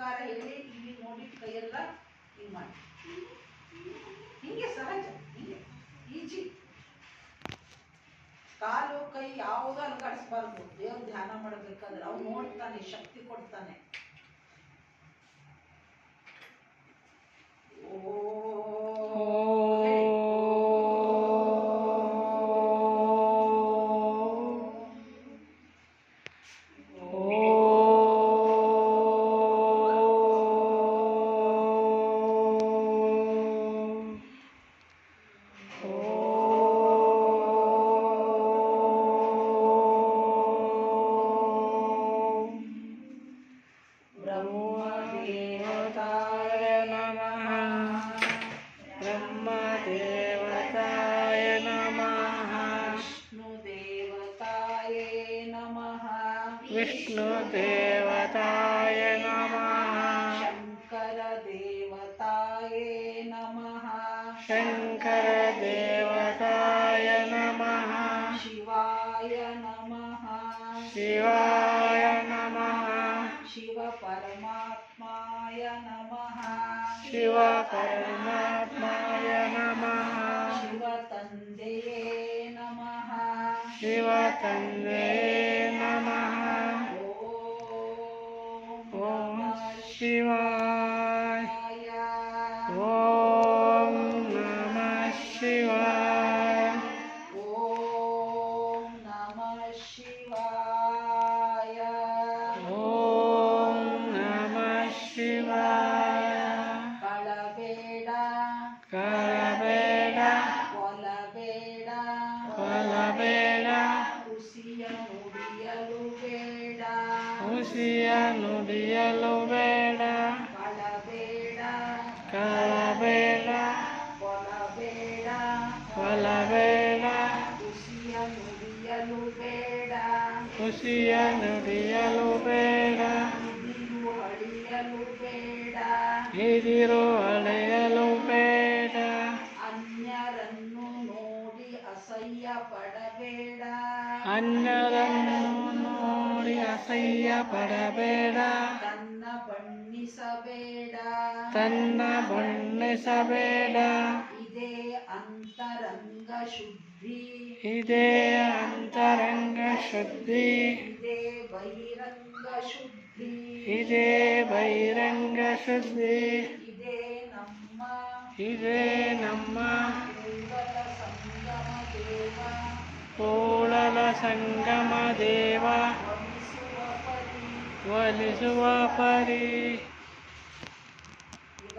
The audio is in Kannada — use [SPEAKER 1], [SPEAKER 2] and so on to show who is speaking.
[SPEAKER 1] ನಮಸ್ಕಾರ ಹೇಳಿ ಇಲ್ಲಿ ನೋಡಿ ಕೈಯೆಲ್ಲ ಹಿಂಗೆ ಮಾಡಿ, ಹಿಂಗೆ ಸಹಜ, ಹಿಂಗೆ ಈಜಿ. ಕಾಲು ಕೈ ಯಾವುದೂ ಅಲ್ಗಾಡಿಸ್ಬಾರ್ದು. ದೇವ್ರ ಧ್ಯಾನ ಮಾಡಬೇಕಾದ್ರೆ ಅವ್ನು ನೋಡ್ತಾನೆ, ಶಕ್ತಿ ಕೊಡ್ತಾನೆ.
[SPEAKER 2] ब्रह्मदेवताय नमः। ब्रह्मदेवताय नमः।
[SPEAKER 1] विष्णुदेवताय नमः।
[SPEAKER 2] विष्णुदेवताय नमः।
[SPEAKER 1] शङ्करदेवताय नमः।
[SPEAKER 2] शङ्करदेवताय नमः।
[SPEAKER 1] शिवाय नमः।
[SPEAKER 2] शिवाय नमः।
[SPEAKER 1] शिवपरमात्माय नमः।
[SPEAKER 2] शिवपरमात्माय नमः।
[SPEAKER 1] शिवतन्देये नमः।
[SPEAKER 2] शिवतन्त्रये नमः। ॐ शिवाय। ॐ नमः शिवाय।
[SPEAKER 1] ॐ नमः शिवाय।
[SPEAKER 2] ॐ नमः शिवाय।
[SPEAKER 1] ಕಳಬೇಡ,
[SPEAKER 2] ಕಳಬೇಡ,
[SPEAKER 1] ಕೊಲಬೇಡ,
[SPEAKER 2] ಕೊಲಬೇಡ,
[SPEAKER 1] ಹುಸಿಯ ನುಡಿಯಲು ಬೇಡ.
[SPEAKER 2] ಹುಸಿಯ ನುಡಿಯಲು ಬೇಡ.
[SPEAKER 1] ಕಳಬೇಡ,
[SPEAKER 2] ಕಳಬೇಡ,
[SPEAKER 1] ಕೊಲಬೇಡ,
[SPEAKER 2] ಕೊಲಬೇಡ,
[SPEAKER 1] ಹುಸಿಯ ನುಡಿಯಲು ಬೇಡ.
[SPEAKER 2] ಹುಸಿಯ ನುಡಿಯಲು ಬೇಡ.
[SPEAKER 1] ಹಿರಿಯು ಅಳಿಯಲು ಬೇಡ.
[SPEAKER 2] ಹಿರಿರು ಅಳೆಯಲು ಬೇಡ.
[SPEAKER 1] ಅನ್ಯರನ್ನು ನೋಡಿ ಅಸಹ್ಯ ಪಡಬೇಡ.
[SPEAKER 2] ಅನ್ಯರನ್ನು ನೋಡಿ ಅಸಹ್ಯ ಪಡಬೇಡ.
[SPEAKER 1] ತನ್ನ ಬಣ್ಣಿಸಬೇಡ.
[SPEAKER 2] ತನ್ನ ಬಣ್ಣಿಸಬೇಡ.
[SPEAKER 1] ಇದೇ ಅಂತರಂಗ ಶುದ್ಧಿ.
[SPEAKER 2] ಇದೇ ಅಂತರಂಗ ಶುದ್ಧಿ.
[SPEAKER 1] ಇದೇ ಬಹಿರಂಗ ಶುದ್ಧಿ.
[SPEAKER 2] ಇದೇ ಬಹಿರಂಗ ಶುದ್ಧಿ.
[SPEAKER 1] ಇದೇ ನಮ್ಮ
[SPEAKER 2] ಇದೇ ನಮ್ಮ
[SPEAKER 1] ಕೂಡಲ ಸಂಗಮ ದೇವ.
[SPEAKER 2] ಕೂಡಲ ಸಂಗಮ ದೇವ.
[SPEAKER 1] ಒಲಿಸುವ ಪರಿ.
[SPEAKER 2] ಒಲಿಸುವ ಪರಿ.
[SPEAKER 1] ಈಗ